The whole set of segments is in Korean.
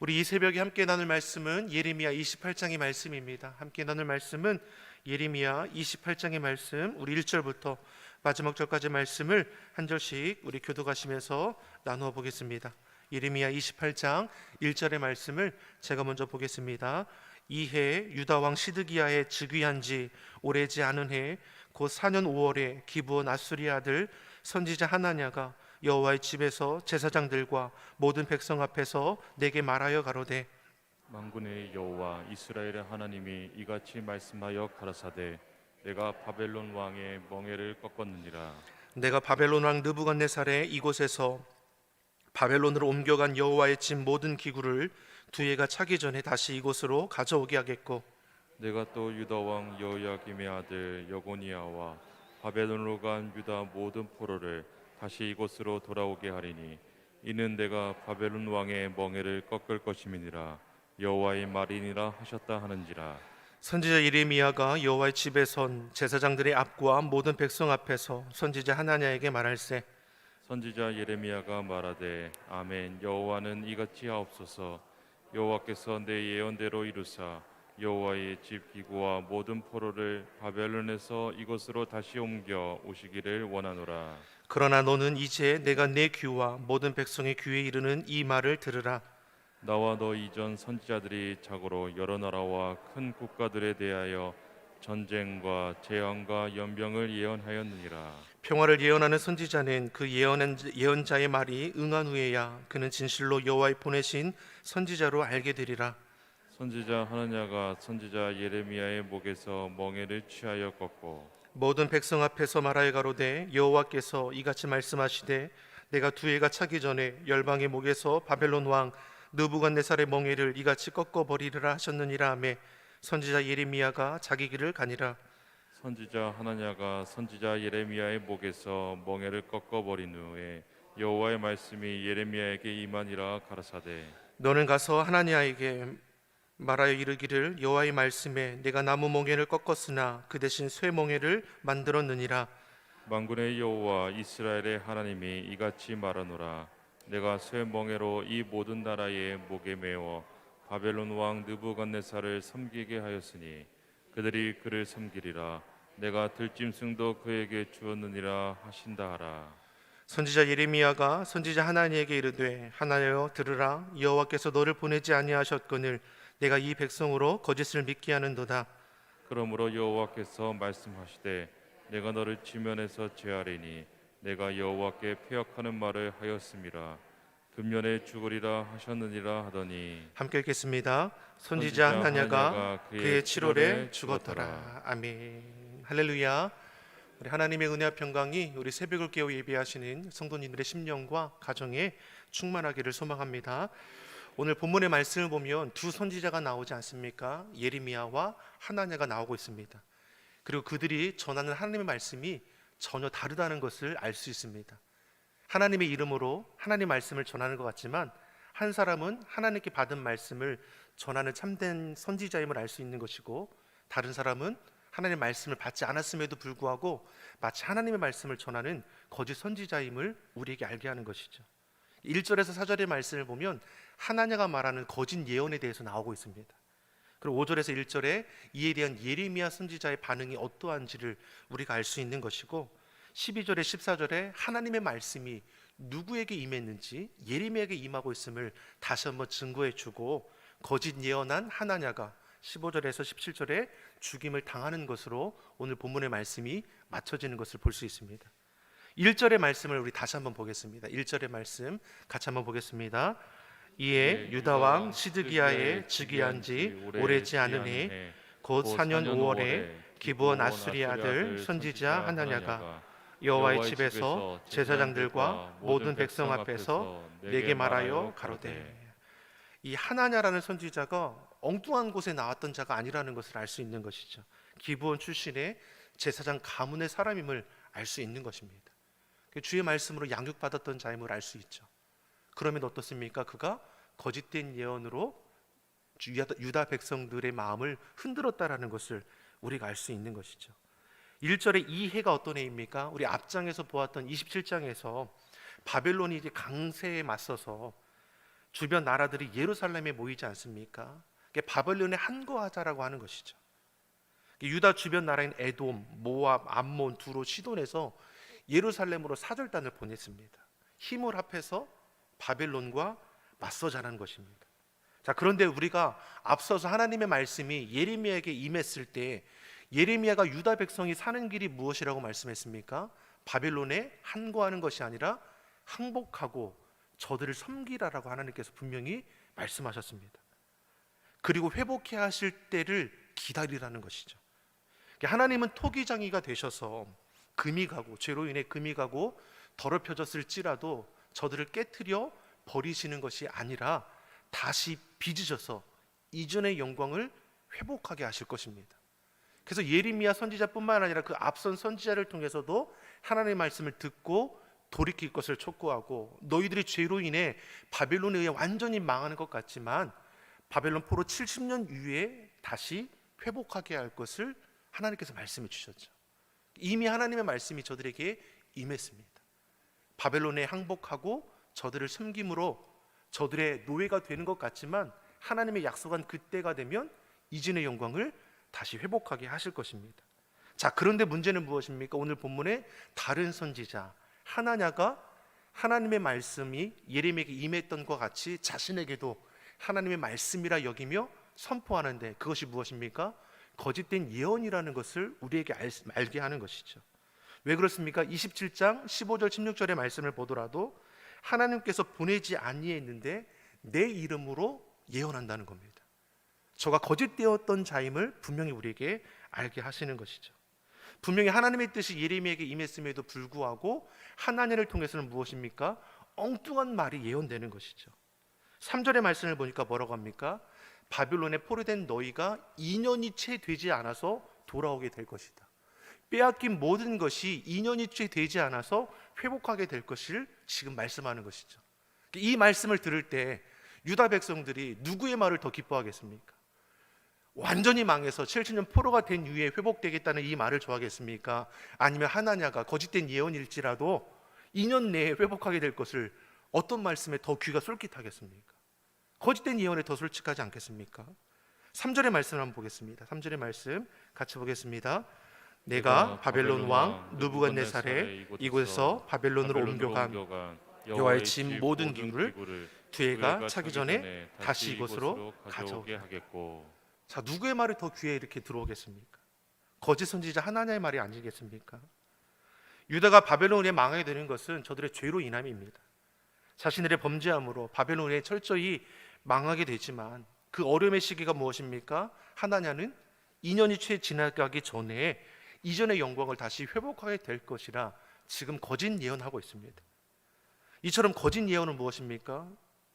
우리 이 새벽에 함께 나눌 말씀은 예레미야 28장의 말씀입니다. 함께 나눌 말씀은 예레미야 28장의 말씀, 우리 1절부터 마지막 절까지 말씀을 한 절씩 우리 교독하시면서 나누어 보겠습니다. 예레미야 28장 1절의 말씀을 제가 먼저 보겠습니다. 이해 유다 왕 시드기야의 즉위한 지 오래지 않은 해 곧 4년 5월에 기브온 아수리 아들 선지자 하나냐가 여호와의 집에서 제사장들과 모든 백성 앞에서 내게 말하여 가로되, 만군의 여호와 이스라엘의 하나님이 이같이 말씀하여 가라사대, 내가 바벨론 왕의 멍에를 꺾었느니라. 내가 바벨론 왕 느부갓네살의 이곳에서 바벨론으로 옮겨간 여호와의 집 모든 기구를 두 해가 차기 전에 다시 이곳으로 가져오게 하겠고, 내가 또 유다 왕 여호야김의 아들 여고니아와 바벨론으로 간 유다 모든 포로를 다시 이곳으로 돌아오게 하리니 이는 내가 바벨론 왕의 멍에를 꺾을 것임이니라. 여호와의 말이니라 하셨다 하는지라. 선지자 예레미야가 여호와의 집에 선 제사장들의 앞과 모든 백성 앞에서 선지자 하나냐에게 말할세, 선지자 예레미야가 말하되, 아멘. 여호와는 이같이 하옵소서. 여호와께서 내 예언대로 이루사 여호와의 집 기구와 모든 포로를 바벨론에서 이곳으로 다시 옮겨 오시기를 원하노라. 그러나 너는 이제 내가 내 귀와 모든 백성의 귀에 이르는 이 말을 들으라. 나와 너 이전 선지자들이 자고로 여러 나라와 큰 국가들에 대하여 전쟁과 재앙과 연병을 예언하였느니라. 평화를 예언하는 선지자는 그 예언자의 말이 응한 후에야 그는 진실로 여호와의 보내신 선지자로 알게 되리라. 선지자 하나냐가 선지자 예레미야의 목에서 멍에를 취하여 꺾고 모든 백성 앞에서 말하여 가로되, 여호와께서 이같이 말씀하시되 내가 두 해가 차기 전에 열방의 목에서 바벨론 왕 느부갓네살의 멍에를 이같이 꺾어 버리리라 하셨느니라 하매 선지자 예레미야가 자기 길을 가니라. 선지자 하나냐가 선지자 예레미야의 목에서 멍에를 꺾어 버린 후에 여호와의 말씀이 예레미야에게 임하니라. 가라사대, 너는 가서 하나냐에게 말하여 이르기를, 여호와의 말씀에 내가 나무 멍에를 꺾었으나 그 대신 쇠 멍에를 만들었느니라. 만군의 여호와 이스라엘의 하나님이 이같이 말하노라. 내가 쇠 멍에로 이 모든 나라의 목에 메워 바벨론 왕 느부갓네살을 섬기게 하였으니 그들이 그를 섬기리라. 내가 들짐승도 그에게 주었느니라 하신다 하라. 선지자 예레미야가 선지자 하나니에게 이르되, 하나여 들으라. 여호와께서 너를 보내지 아니하셨거늘 내가 이 백성으로 거짓을 믿게 하는도다. 그러므로 여호와께서 말씀하시되 내가 너를 지면에서 제하리니 내가 여호와께 패역하는 말을 하였음이라. 금년에 죽으리라 하셨느니라 하더니, 함께 읽겠습니다. 선지자 하나냐가 그의 7월에 죽었더라. 아멘. 할렐루야. 우리 하나님의 은혜와 평강이 우리 새벽을 깨워 예배하시는 성도님들의 심령과 가정에 충만하기를 소망합니다. 오늘 본문의 말씀을 보면 두 선지자가 나오지 않습니까? 예레미야와 하나냐가 나오고 있습니다. 그리고 그들이 전하는 하나님의 말씀이 전혀 다르다는 것을 알 수 있습니다. 하나님의 이름으로 하나님의 말씀을 전하는 것 같지만 한 사람은 하나님께 받은 말씀을 전하는 참된 선지자임을 알 수 있는 것이고, 다른 사람은 하나님의 말씀을 받지 않았음에도 불구하고 마치 하나님의 말씀을 전하는 거짓 선지자임을 우리에게 알게 하는 것이죠. 1절에서 4절의 말씀을 보면 하나냐가 말하는 거짓 예언에 대해서 나오고 있습니다. 그리고 5절에서 1절에 이에 대한 예레미야 선지자의 반응이 어떠한지를 우리가 알 수 있는 것이고, 12절에 14절에 하나님의 말씀이 누구에게 임했는지 예레미야에게 임하고 있음을 다시 한번 증거해 주고, 거짓 예언한 하나냐가 15절에서 17절에 죽임을 당하는 것으로 오늘 본문의 말씀이 맞춰지는 것을 볼 수 있습니다. 1절의 말씀을 우리 다시 한번 보겠습니다. 1절의 말씀 같이 한번 보겠습니다. 이에 유다 왕 시드기야의 즉위한 지 오래지 않은 해 곧 4년 5월에 기브온 아수리 아들 선지자 하나냐가 여호와의 집에서 제사장들과 모든 백성 앞에서 내게 말하여 가로되, 이 하나냐라는 선지자가 엉뚱한 곳에 나왔던 자가 아니라는 것을 알 수 있는 것이죠. 기브온 출신의 제사장 가문의 사람임을 알 수 있는 것입니다. 주의 말씀으로 양육받았던 자임을 알 수 있죠. 그러면 어떻습니까? 그가 거짓된 예언으로 유다 백성들의 마음을 흔들었다라는 것을 우리가 알 수 있는 것이죠. 1절의 이 해가 어떤 해입니까? 우리 앞장에서 보았던 27장에서 바벨론이 이제 강세에 맞서서 주변 나라들이 예루살렘에 모이지 않습니까? 그게 바벨론에 한거하자라고 하는 것이죠. 유다 주변 나라인 에돔, 모압, 암몬, 두로, 시돈에서 예루살렘으로 사절단을 보냈습니다. 힘을 합해서 바벨론과 맞서자라는 것입니다. 자, 그런데 우리가 앞서서 하나님의 말씀이 예레미야에게 임했을 때 예레미야가 유다 백성이 사는 길이 무엇이라고 말씀했습니까? 바벨론에 한거하는 것이 아니라 항복하고 저들을 섬기라라고 하나님께서 분명히 말씀하셨습니다. 그리고 회복해야 하실 때를 기다리라는 것이죠. 하나님은 토기장이가 되셔서 금이 가고 죄로 인해 금이 가고 더럽혀졌을지라도 저들을 깨트려 버리시는 것이 아니라 다시 빚으셔서 이전의 영광을 회복하게 하실 것입니다. 그래서 예레미야 선지자뿐만 아니라 그 앞선 선지자를 통해서도 하나님의 말씀을 듣고 돌이킬 것을 촉구하고 너희들이 죄로 인해 바벨론에 의해 완전히 망하는 것 같지만 바벨론 포로 70년 이후에 다시 회복하게 할 것을 하나님께서 말씀해 주셨죠. 이미 하나님의 말씀이 저들에게 임했습니다. 바벨론에 항복하고 저들을 섬김으로 저들의 노예가 되는 것 같지만 하나님의 약속한 그때가 되면 이전의 영광을 다시 회복하게 하실 것입니다. 자, 그런데 문제는 무엇입니까? 오늘 본문에 다른 선지자 하나냐가 하나님의 말씀이 예레미야에게 임했던 것과 같이 자신에게도 하나님의 말씀이라 여기며 선포하는데 그것이 무엇입니까? 거짓된 예언이라는 것을 우리에게 알게 하는 것이죠. 왜 그렇습니까? 27장 15절 16절의 말씀을 보더라도 하나님께서 보내지 아니했는데 내 이름으로 예언한다는 겁니다. 저가 거짓되었던 자임을 분명히 우리에게 알게 하시는 것이죠. 분명히 하나님의 뜻이 예레미야에게 임했음에도 불구하고 하나님을 통해서는 무엇입니까? 엉뚱한 말이 예언되는 것이죠. 3절의 말씀을 보니까 뭐라고 합니까? 바빌론에 포로된 너희가 2년이 채 되지 않아서 돌아오게 될 것이다. 빼앗긴 모든 것이 2년이 채 되지 않아서 회복하게 될 것을 지금 말씀하는 것이죠. 이 말씀을 들을 때 유다 백성들이 누구의 말을 더 기뻐하겠습니까? 완전히 망해서 70년 포로가 된 이후에 회복되겠다는 이 말을 좋아하겠습니까? 아니면 하나냐가 거짓된 예언일지라도 2년 내에 회복하게 될 것을 어떤 말씀에 더 귀가 솔깃하겠습니까? 거짓된 예언에 더 솔직하지 않겠습니까? 3절의 말씀을 한번 보겠습니다. 3절의 말씀 같이 보겠습니다. 내가 바벨론 왕 느부갓네살의 이곳에서 바벨론으로 옮겨간 여호와의 집 모든 기구를 뒤에가 차기 전에 다시 이곳으로 가져오게 하겠고. 자, 누구의 말이 더 귀에 이렇게 들어오겠습니까? 거짓 선지자 하나냐의 말이 아니겠습니까? 유다가 바벨론에 망하게 되는 것은 저들의 죄로 인함입니다. 자신들의 범죄함으로 바벨론에 철저히 망하게 되지만 그 어려움의 시기가 무엇입니까? 하나냐는 2년이 채 지나가기 전에 이전의 영광을 다시 회복하게 될 것이라 지금 거짓 예언하고 있습니다. 이처럼 거짓 예언은 무엇입니까?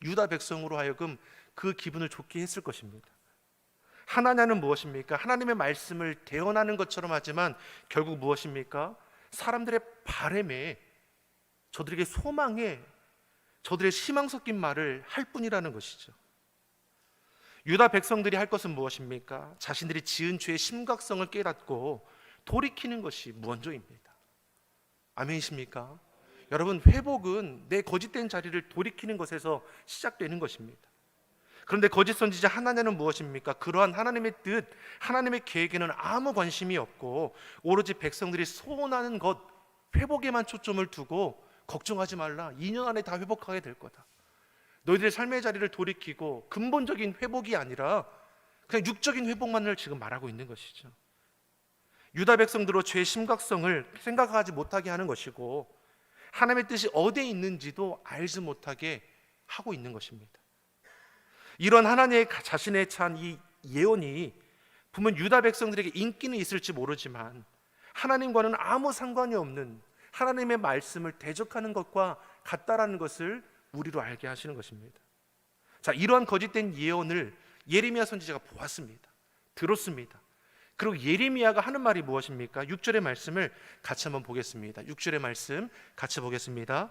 유다 백성으로 하여금 그 기분을 좋게 했을 것입니다. 하나냐는 무엇입니까? 하나님의 말씀을 대언하는 것처럼 하지만 결국 무엇입니까? 사람들의 바람에 저들에게 소망에 저들의 희망 섞인 말을 할 뿐이라는 것이죠. 유다 백성들이 할 것은 무엇입니까? 자신들이 지은 죄의 심각성을 깨닫고 돌이키는 것이 먼저입니다. 아멘이십니까? 여러분, 회복은 내 거짓된 자리를 돌이키는 것에서 시작되는 것입니다. 그런데 거짓 선지자 하나냐는 무엇입니까? 그러한 하나님의 뜻, 하나님의 계획에는 아무 관심이 없고 오로지 백성들이 소원하는 것, 회복에만 초점을 두고 걱정하지 말라, 2년 안에 다 회복하게 될 거다. 너희들의 삶의 자리를 돌이키고 근본적인 회복이 아니라 그냥 육적인 회복만을 지금 말하고 있는 것이죠. 유다 백성들로 죄의 심각성을 생각하지 못하게 하는 것이고 하나님의 뜻이 어디에 있는지도 알지 못하게 하고 있는 것입니다. 이런 하나님의 자신에 찬 이 예언이 분명 유다 백성들에게 인기는 있을지 모르지만 하나님과는 아무 상관이 없는 하나님의 말씀을 대적하는 것과 같다라는 것을 우리로 알게 하시는 것입니다. 자, 이러한 거짓된 예언을 예레미야 선지자가 보았습니다. 들었습니다. 그리고 예레미야가 하는 말이 무엇입니까? 6절의 말씀을 같이 한번 보겠습니다. 6절의 말씀 같이 보겠습니다.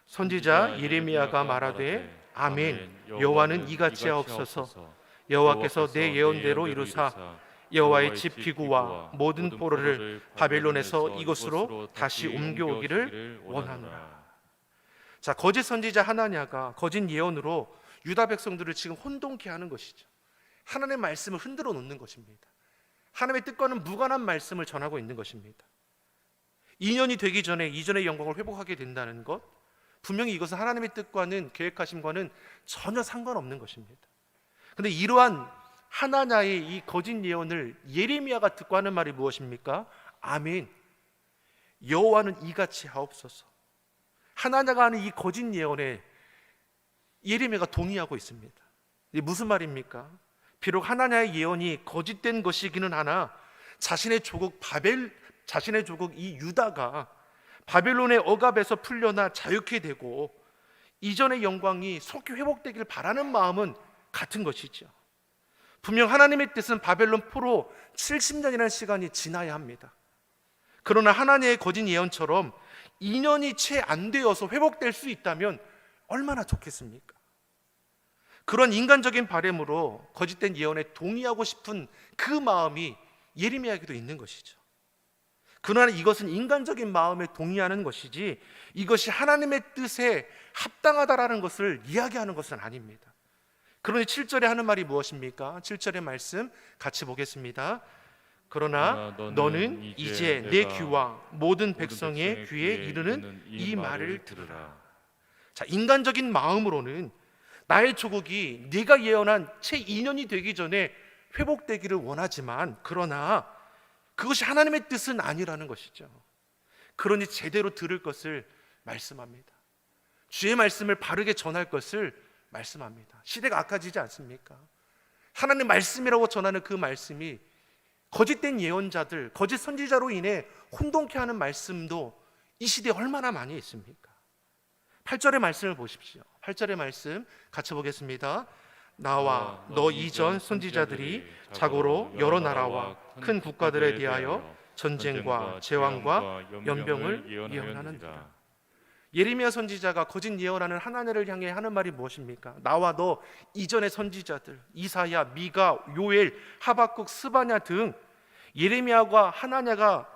선지자 예레미야가 말하되 아멘, 여호와는 이같이 하옵소서. 여호와께서 내 예언대로 이루사 여호와의 집 기구와 모든 포로를 바벨론에서 이곳으로 다시 옮겨오기를 원하노라. 자, 거짓 선지자 하나냐가 거짓 예언으로 유다 백성들을 지금 혼돈케 하는 것이죠. 하나님의 말씀을 흔들어 놓는 것입니다. 하나님의 뜻과는 무관한 말씀을 전하고 있는 것입니다. 2년이 되기 전에 이전의 영광을 회복하게 된다는 것, 분명히 이것은 하나님의 뜻과는 계획하심과는 전혀 상관없는 것입니다. 그런데 이러한 하나냐의 이 거짓 예언을 예레미야가 듣고 하는 말이 무엇입니까? 아멘, 여호와는 이같이 하옵소서. 하나냐가 하는 이 거짓 예언에 예레미야가 동의하고 있습니다. 이게 무슨 말입니까? 비록 하나냐의 예언이 거짓된 것이기는 하나 자신의 조국 이 유다가 바벨론의 억압에서 풀려나 자유케 되고 이전의 영광이 속히 회복되길 바라는 마음은 같은 것이죠. 분명 하나님의 뜻은 바벨론 포로 70년이라는 시간이 지나야 합니다. 그러나 하나님의 거짓 예언처럼 2년이 채 안 되어서 회복될 수 있다면 얼마나 좋겠습니까? 그런 인간적인 바람으로 거짓된 예언에 동의하고 싶은 그 마음이 예레미야에게도 있는 것이죠. 그러나 이것은 인간적인 마음에 동의하는 것이지 이것이 하나님의 뜻에 합당하다라는 것을 이야기하는 것은 아닙니다. 그러니 7절에 하는 말이 무엇입니까? 7절의 말씀 같이 보겠습니다. 그러나 너는 이제 내 귀와 모든 백성의 귀에 이르는 이 말을 들으라. 자, 인간적인 마음으로는 나의 조국이 네가 예언한 채 2년이 되기 전에 회복되기를 원하지만 그러나 그것이 하나님의 뜻은 아니라는 것이죠. 그러니 제대로 들을 것을 말씀합니다. 주의 말씀을 바르게 전할 것을 말씀합니다. 시대가 악해지지 않습니까? 하나님 말씀이라고 전하는 그 말씀이 거짓된 예언자들, 거짓 선지자로 인해 혼돈케 하는 말씀도 이 시대에 얼마나 많이 있습니까? 8절의 말씀을 보십시오. 8절의 말씀 같이 보겠습니다. 나와 너 이전 선지자들이 자고로 여러 나라와 큰 국가들에 대하여 전쟁과 재앙과 연병을 예언하는다. 예레미야 선지자가 거짓 예언하는 하나님을 향해 하는 말이 무엇입니까? 나와 너 이전의 선지자들 이사야, 미가, 요엘, 하박국, 스바냐 등 예레미야와 하나냐가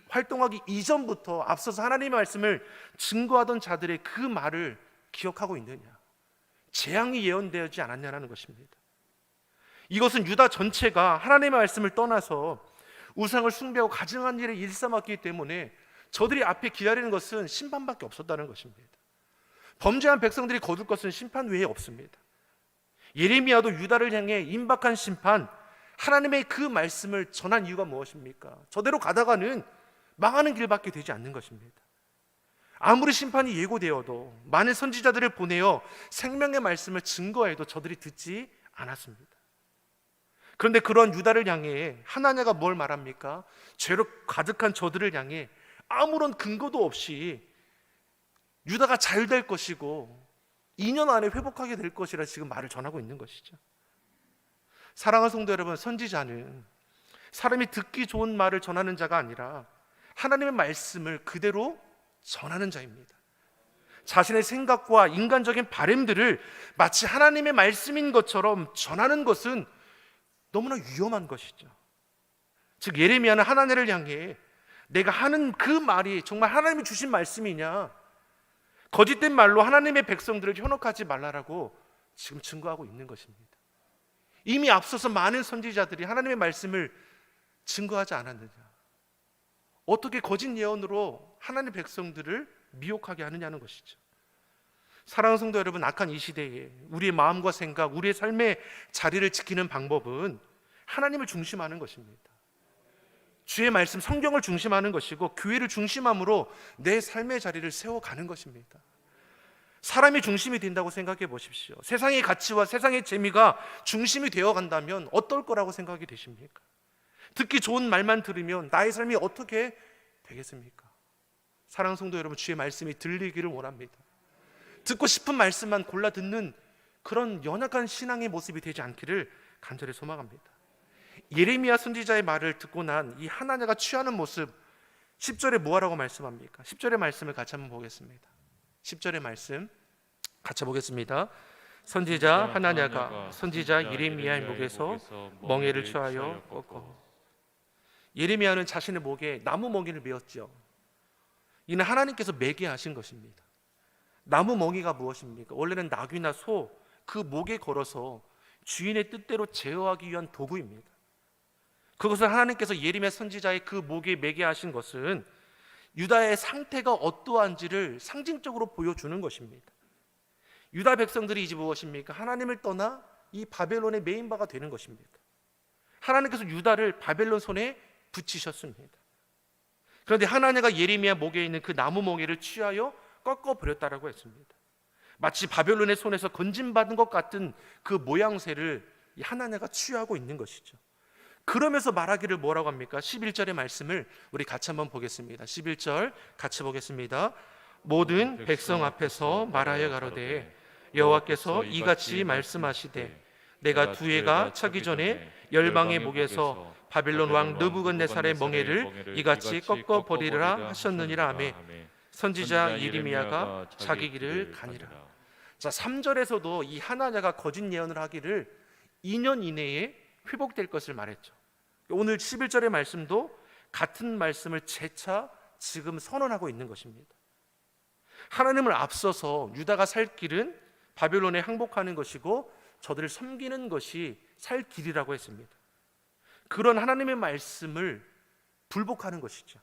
활동하기 이전부터 앞서서 하나님의 말씀을 증거하던 자들의 그 말을 기억하고 있느냐? 재앙이 예언되지 않았냐는 것입니다. 이것은 유다 전체가 하나님의 말씀을 떠나서 우상을 숭배하고 가증한 일에 일삼았기 때문에 저들이 앞에 기다리는 것은 심판밖에 없었다는 것입니다. 범죄한 백성들이 거둘 것은 심판 외에 없습니다. 예레미야도 유다를 향해 임박한 심판, 하나님의 그 말씀을 전한 이유가 무엇입니까? 저대로 가다가는 망하는 길밖에 되지 않는 것입니다. 아무리 심판이 예고되어도 많은 선지자들을 보내어 생명의 말씀을 증거해도 저들이 듣지 않았습니다. 그런데 그런 유다를 향해 하나냐가 뭘 말합니까? 죄로 가득한 저들을 향해 아무런 근거도 없이 유다가 잘 될 것이고 2년 안에 회복하게 될 것이라 지금 말을 전하고 있는 것이죠. 사랑하는 성도 여러분, 선지자는 사람이 듣기 좋은 말을 전하는 자가 아니라 하나님의 말씀을 그대로 전하는 자입니다. 자신의 생각과 인간적인 바램들을 마치 하나님의 말씀인 것처럼 전하는 것은 너무나 위험한 것이죠. 즉 예레미야는 하나님을 향해 내가 하는 그 말이 정말 하나님이 주신 말씀이냐, 거짓된 말로 하나님의 백성들을 현혹하지 말라라고 지금 증거하고 있는 것입니다. 이미 앞서서 많은 선지자들이 하나님의 말씀을 증거하지 않았느냐, 어떻게 거짓 예언으로 하나님의 백성들을 미혹하게 하느냐는 것이죠. 사랑하는 성도 여러분, 악한 이 시대에 우리의 마음과 생각, 우리의 삶의 자리를 지키는 방법은 하나님을 중심하는 것입니다. 주의 말씀, 성경을 중심하는 것이고 교회를 중심함으로 내 삶의 자리를 세워가는 것입니다. 사람이 중심이 된다고 생각해 보십시오. 세상의 가치와 세상의 재미가 중심이 되어 간다면 어떨 거라고 생각이 되십니까? 듣기 좋은 말만 들으면 나의 삶이 어떻게 되겠습니까? 사랑하는 성도 여러분, 주의 말씀이 들리기를 원합니다. 듣고 싶은 말씀만 골라 듣는 그런 연약한 신앙의 모습이 되지 않기를 간절히 소망합니다. 예레미야 선지자의 말을 듣고 난 이 하나냐가 취하는 모습, 10절에 뭐하라고 말씀합니까? 10절의 말씀을 같이 한번 보겠습니다. 10절의 말씀 같이 보겠습니다. 선지자 하나냐가 선지자 예레미야의 목에서 멍에를 취하여 꺾어. 예레미야는 자신의 목에 나무 멍에를 메었죠. 이는 하나님께서 매게 하신 것입니다. 나무 멍에가 무엇입니까? 원래는 나귀나 소, 그 목에 걸어서 주인의 뜻대로 제어하기 위한 도구입니다. 그것을 하나님께서 예레미야 선지자의 그 목에 매게 하신 것은 유다의 상태가 어떠한지를 상징적으로 보여주는 것입니다. 유다 백성들이 이제 무엇입니까? 하나님을 떠나 이 바벨론의 메인바가 되는 것입니다. 하나님께서 유다를 바벨론 손에 붙이셨습니다. 그런데 하나님가 예레미야 목에 있는 그 나무 멍에를 취하여 꺾어버렸다라고 했습니다. 마치 바벨론의 손에서 건짐받은 것 같은 그 모양새를 하나님가 취하고 있는 것이죠. 그러면서 말하기를 뭐라고 합니까? 11절의 말씀을 우리 같이 한번 보겠습니다. 11절 같이 보겠습니다. 모든 백성 앞에서 말하여 가로되 여호와께서 이같이 말씀하시되 내가 두 해가 차기 전에 열방의 목에서 바벨론 왕 느부갓네살의 멍에를 이같이 꺾어 버리리라 하셨느니라 하매 선지자 예레미야가 자기 길을 가니라. 자, 3절에서도 이 하나냐가 거짓 예언을 하기를 2년 이내에 회복될 것을 말했죠. 오늘 11절의 말씀도 같은 말씀을 재차 지금 선언하고 있는 것입니다. 하나님을 앞서서 유다가 살 길은 바벨론에 항복하는 것이고 저들을 섬기는 것이 살 길이라고 했습니다. 그런 하나님의 말씀을 불복하는 것이죠.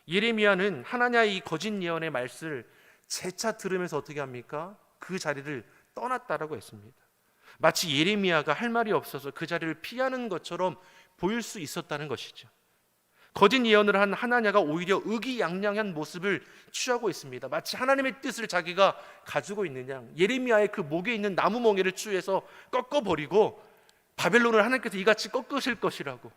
예레미야는 하나냐의 이 거짓 예언의 말씀을 재차 들으면서 어떻게 합니까? 그 자리를 떠났다라고 했습니다. 마치 예레미야가 할 말이 없어서 그 자리를 피하는 것처럼 보일 수 있었다는 것이죠. 거짓 예언을 한 하나냐가 오히려 의기양양한 모습을 취하고 있습니다. 마치 하나님의 뜻을 자기가 가지고 있는 양, 예레미야의 그 목에 있는 나무 멍에를 취해서 꺾어버리고 바벨론을 하나님께서 이같이 꺾으실 것이라고,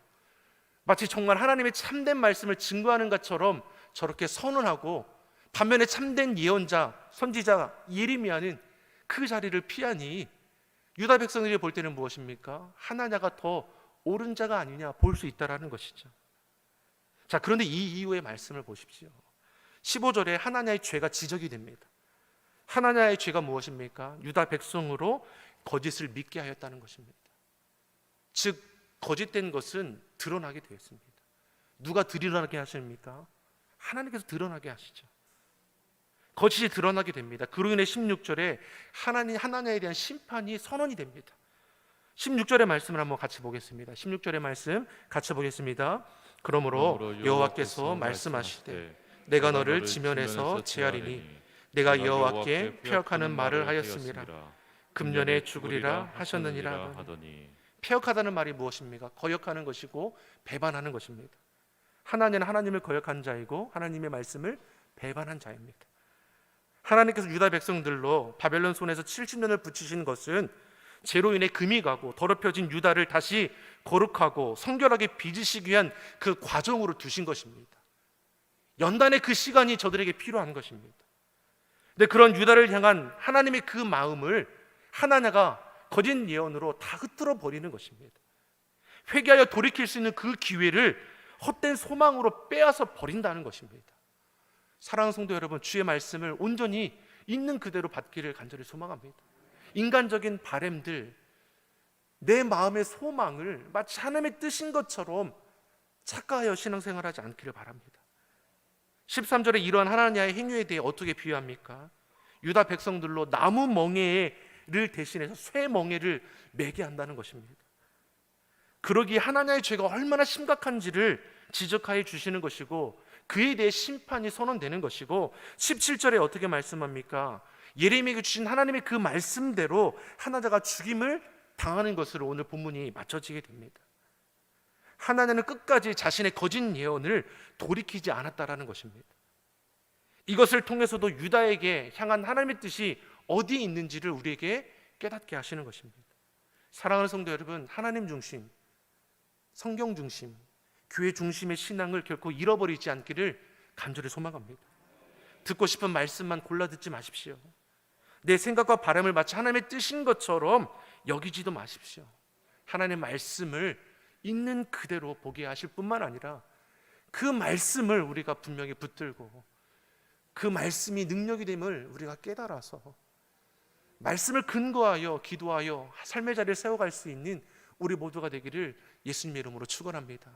마치 정말 하나님의 참된 말씀을 증거하는 것처럼 저렇게 선언하고, 반면에 참된 예언자, 선지자 예레미야는 그 자리를 피하니 유다 백성들이 볼 때는 무엇입니까? 하나냐가 더 옳은 자가 아니냐 볼 수 있다라는 것이죠. 자, 그런데 이 이후의 말씀을 보십시오. 15절에 하나냐의 죄가 지적이 됩니다. 하나냐의 죄가 무엇입니까? 유다 백성으로 거짓을 믿게 하였다는 것입니다. 즉 거짓된 것은 드러나게 되었습니다. 누가 드러나게 하십니까? 하나님께서 드러나게 하시죠. 거짓이 드러나게 됩니다. 그로 인해 16절에 하나냐에 대한 심판이 선언이 됩니다. 16절의 말씀을 한번 같이 보겠습니다. 16절의 말씀 같이 보겠습니다. 그러므로 여호와께서 말씀하시되 내가 너를 지면에서 제하리니 내가 여호와께 폐역하는 말을 하였음이라. 금년에 죽으리라 하셨느니라 하더니. 폐역하다는 말이 무엇입니까? 거역하는 것이고 배반하는 것입니다. 하나냐는 하나님을 거역한 자이고 하나님의 말씀을 배반한 자입니다. 하나님께서 유다 백성들로 바벨론 손에서 70년을 붙이신 것은 죄로 인해 금이 가고 더럽혀진 유다를 다시 거룩하고 성결하게 빚으시기 위한 그 과정으로 두신 것입니다. 연단의 그 시간이 저들에게 필요한 것입니다. 근데 그런 유다를 향한 하나님의 그 마음을 하나냐가 거짓 예언으로 다 흩뜨려 버리는 것입니다. 회개하여 돌이킬 수 있는 그 기회를 헛된 소망으로 빼앗아 버린다는 것입니다. 사랑하는 성도 여러분, 주의 말씀을 온전히 있는 그대로 받기를 간절히 소망합니다. 인간적인 바램들, 내 마음의 소망을 마치 하나님의 뜻인 것처럼 착각하여 신앙생활하지 않기를 바랍니다. 13절에 이러한 하나냐의 행위에 대해 어떻게 비유합니까? 유다 백성들로 나무 멍에를 대신해서 쇠 멍에를 매게 한다는 것입니다. 그러기에 하나냐의 죄가 얼마나 심각한지를 지적하여 주시는 것이고 그에 대해 심판이 선언되는 것이고 17절에 어떻게 말씀합니까? 예레미야에게 주신 하나님의 그 말씀대로 하나냐가 죽임을 당하는 것으로 오늘 본문이 맞춰지게 됩니다. 하나냐는 끝까지 자신의 거짓 예언을 돌이키지 않았다라는 것입니다. 이것을 통해서도 유다에게 향한 하나님의 뜻이 어디에 있는지를 우리에게 깨닫게 하시는 것입니다. 사랑하는 성도 여러분, 하나님 중심, 성경 중심, 교회 중심의 신앙을 결코 잃어버리지 않기를 간절히 소망합니다. 듣고 싶은 말씀만 골라 듣지 마십시오. 내 생각과 바람을 마치 하나님의 뜻인 것처럼 여기지도 마십시오. 하나님의 말씀을 있는 그대로 보게 하실 뿐만 아니라 그 말씀을 우리가 분명히 붙들고 그 말씀이 능력이 됨을 우리가 깨달아서 말씀을 근거하여 기도하여 삶의 자리를 세워갈 수 있는 우리 모두가 되기를 예수님의 이름으로 축원합니다.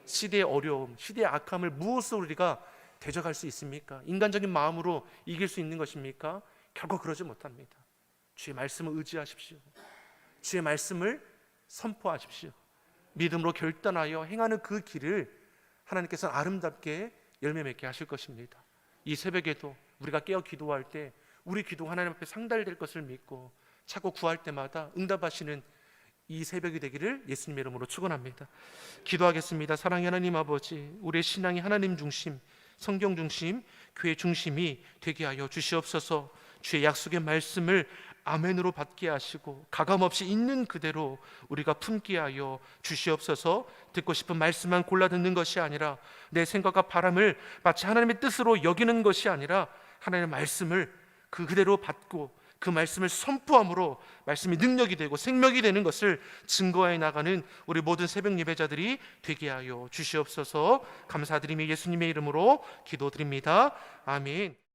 시대의 어려움, 시대의 악함을 무엇으로 우리가 대적할 수 있습니까? 인간적인 마음으로 이길 수 있는 것입니까? 결코 그러지 못합니다. 주의 말씀을 의지하십시오. 주의 말씀을 선포하십시오. 믿음으로 결단하여 행하는 그 길을 하나님께서 아름답게 열매 맺게 하실 것입니다. 이 새벽에도 우리가 깨어 기도할 때 우리 기도가 하나님 앞에 상달될 것을 믿고 자꾸 구할 때마다 응답하시는 이 새벽이 되기를 예수님의 이름으로 축원합니다. 기도하겠습니다. 사랑의 하나님 아버지, 우리의 신앙이 하나님 중심, 성경 중심, 교회 중심이 되게 하여 주시옵소서. 주의 약속의 말씀을 아멘으로 받게 하시고 가감없이 있는 그대로 우리가 품게 하여 주시옵소서. 듣고 싶은 말씀만 골라 듣는 것이 아니라 내 생각과 바람을 마치 하나님의 뜻으로 여기는 것이 아니라 하나님의 말씀을 그대로 받고 그 말씀을 선포함으로 말씀이 능력이 되고 생명이 되는 것을 증거해 나가는 우리 모든 새벽 예배자들이 되게 하여 주시옵소서. 감사드리며 예수님의 이름으로 기도드립니다. 아멘.